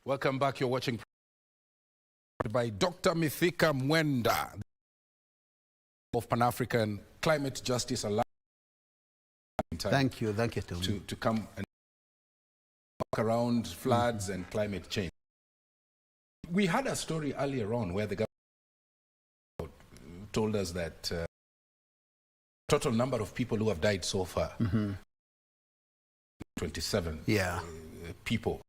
Welcome back. You're watching by Dr. Mithika Mwenda of Pan-African Climate Justice Alliance. Thank you, Tom. To come and talk around floods and climate change. We had a story earlier on where the government told us that total number of people who have died so far, 27 people.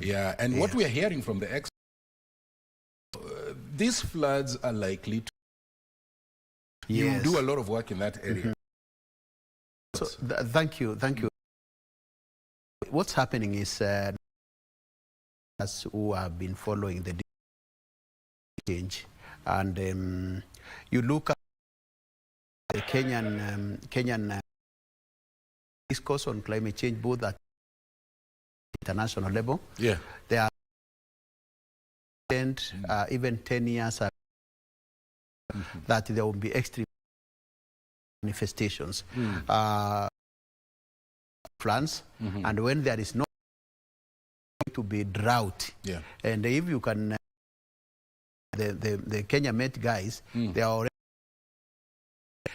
Yeah, and what we are hearing from the experts, these floods are likely to. You do a lot of work in that area. So thank you. What's happening is, as who have been following the change, and you look at the Kenyan discourse on climate change, both at international level. Yeah, they are even 10 years that there will be extreme manifestations, floods, and when there is not going to be drought, and if you can, the Kenya Met guys, they are already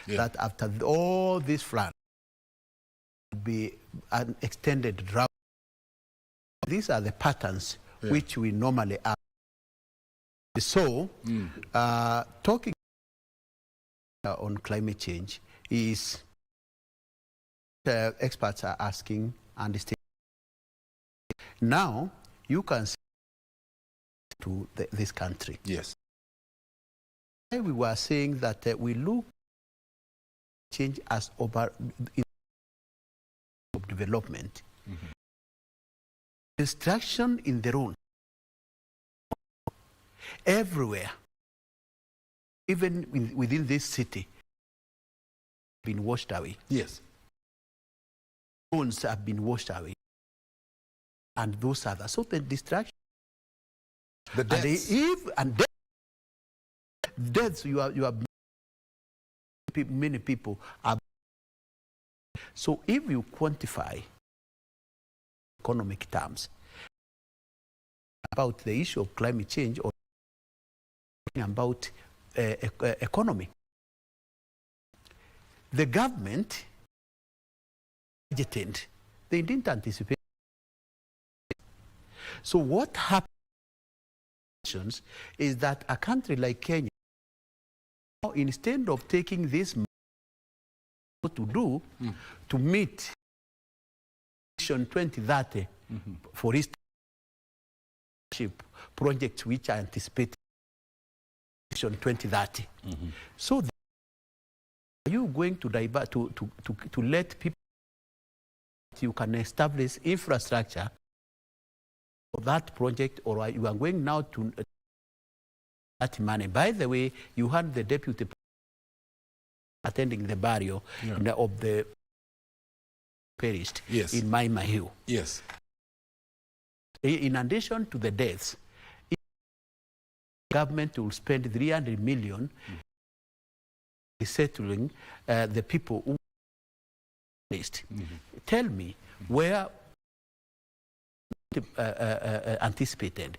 that after all this flood will be an extended drought. These are the patterns which we normally have. So, talking on climate change is experts are asking, and now you can see to this country. Yes. We were saying that we look change as over development. Destruction in the road, everywhere, even within this city, been washed away. Yes. Homes have been washed away. And those others. So the destruction. The deaths. And deaths, you have many people. So if you quantify economic terms about the issue of climate change or about economy, the government budgeted, they didn't anticipate. So what happens is that a country like Kenya, instead of taking this to do to meet Vision 2030 for its projects which are anticipated Vision 2030. So are you going to divert to let people, you can establish infrastructure for that project, or you are going now to that money? By the way, you had the deputy attending the burial of the perished in Maima Hill. Yes. In addition to the deaths, the government will spend 300 million settling the people who perished. Tell me where anticipated.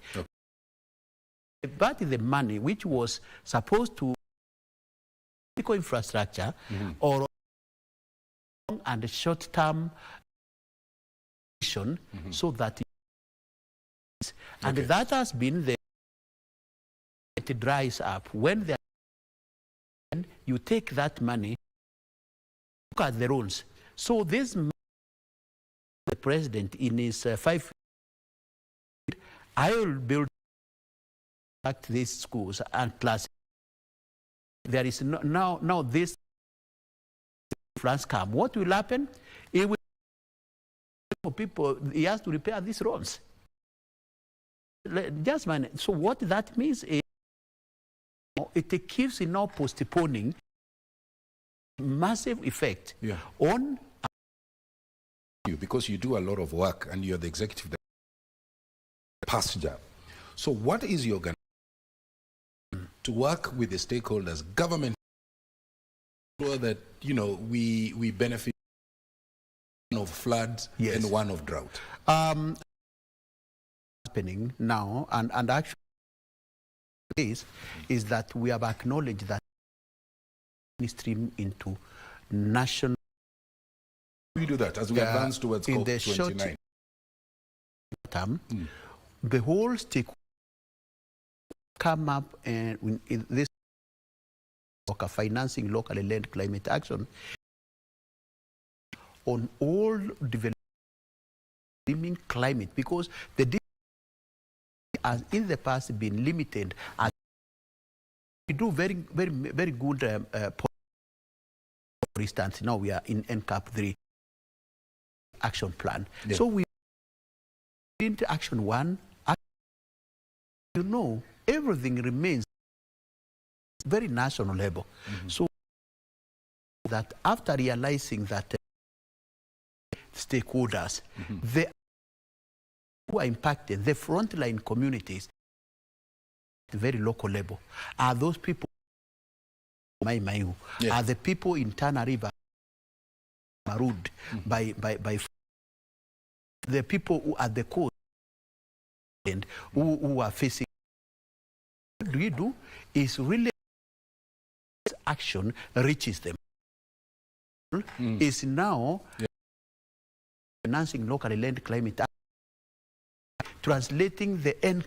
But the money which was supposed to infrastructure or and short-term so that and that has been it dries up. When you take that money, look at the roads. So this the president in his 5 years, I will build these schools and classes. There is now this floods come. What will happen? It will for people. He has to repair these roads. Just manage. So what that means is it keeps now postponing massive effect on you, because you do a lot of work and you're the executive passenger. So what is your to work with the stakeholders, government, sure that we benefit of floods and one of drought? happening now, and actually is that we have acknowledged that stream into national. We do that as we advance towards in the COP29. short term, the whole stake come up and in this financing locally led climate action on all developing climate, because the has in the past been limited. And we do very good. For instance, now we are in NCAP 3 action plan. Yeah. So we into action 1. You know, everything remains very national level. So that after realizing that stakeholders, they who are impacted, the frontline communities, the very local level, are those people, are the people in Tana River, Marud, by the people who are the coast and who are facing. What we do is really action reaches them. Is now financing locally led climate action, translating the end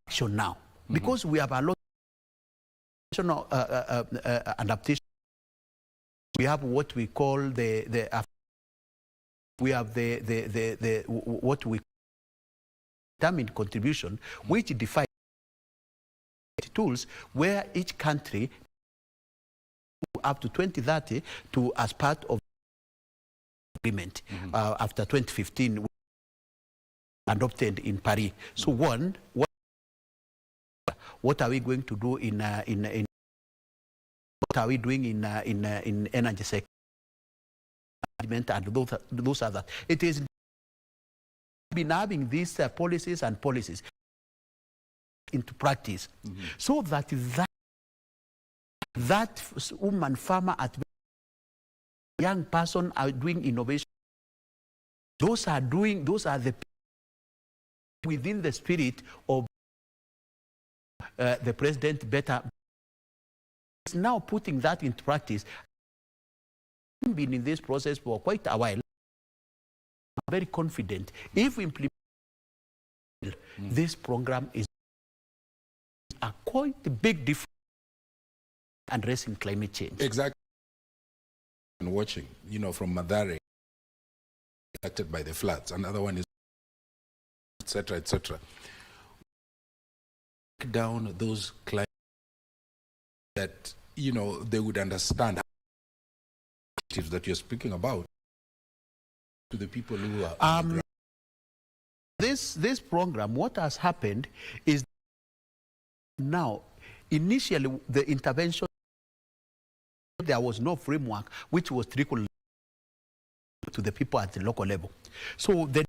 action now, because we have a lot of adaptation. We have what we call what we determined contribution, which defines tools where each country up to 2030 to as part of agreement after 2015 adopted in Paris. So what are we going to do in what are we doing in energy sector and those others? It is been having these policies into practice, so that woman farmer at young person are doing innovation. Those are the within the spirit of the president better. Is now putting that into practice. I've been in this process for quite a while. I'm very confident if we implement this program is a quite big difference addressing climate change. Exactly. And watching, from Madare, affected by the floods, another one is etc., etc. Down those climate that they would understand that you're speaking about to the people who are on the ground. This program, what has happened is now initially the intervention, there was no framework which was trickled to the people at the local level. So the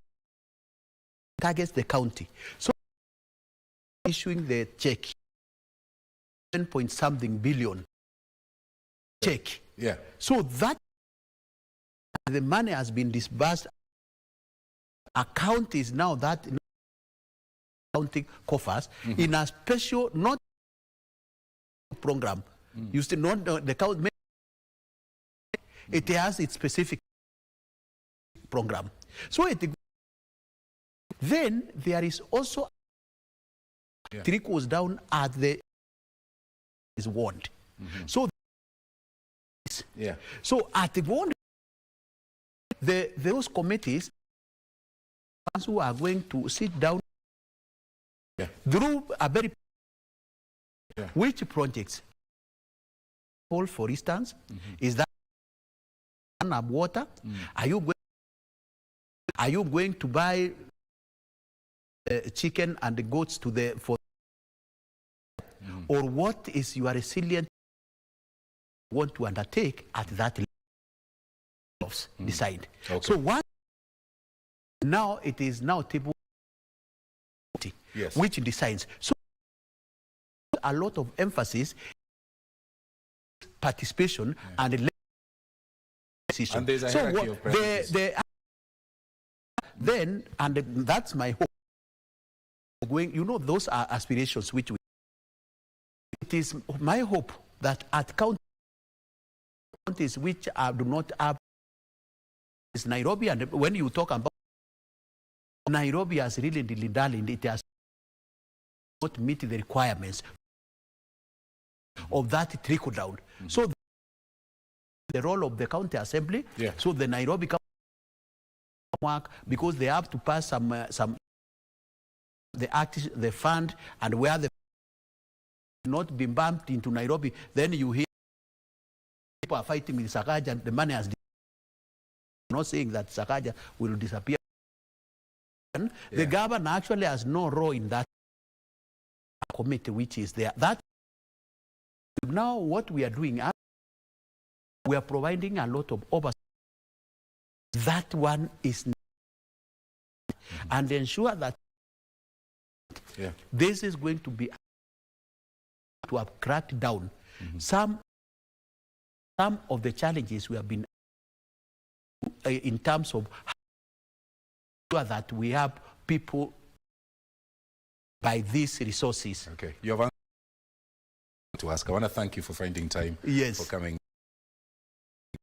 targets the county. So issuing the check, 10-point-something billion check. Yeah. So that the money has been disbursed. Account is now that counting coffers in a special not program. You still not the count. It has its specific program. So then there is also trickles down at the is warned. So so at the warned, those committees who are going to sit down through a very which projects. For instance, is that water? Are you going to buy chicken and the goats for or what is your resilient want to undertake at that level? Decide. So what now it is now table which decides. So a lot of emphasis, participation and decision. And there's a hierarchy of priorities. Then and that's my hope. going, you know, those are aspirations which we, it is my hope that at counties which do not have is Nairobi, and when you talk about Nairobi has really dilly-dallied, it has not meet the requirements of that trickle down. So the role of the county assembly, so the Nairobi county work, because they have to pass some the fund, and where the not been bumped into Nairobi, then you hear people are fighting with Sakaja, and the money has. Not saying that Sakaja will disappear. The governor actually has no role in that committee which is there. That now what we are doing, we are providing a lot of oversight. That one is and ensure that this is going to be to have cracked down some of the challenges we have been in terms of sure that we have people by these resources. Okay, you have to ask. I want to thank you for finding time for coming.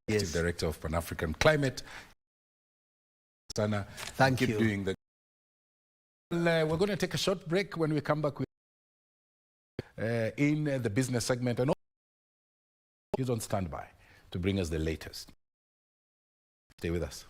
Director of Pan-African Climate. Sana, thank you. Keep doing the. We're going to take a short break. When we come back with in the business segment, and he's on standby to bring us the latest. Stay with us.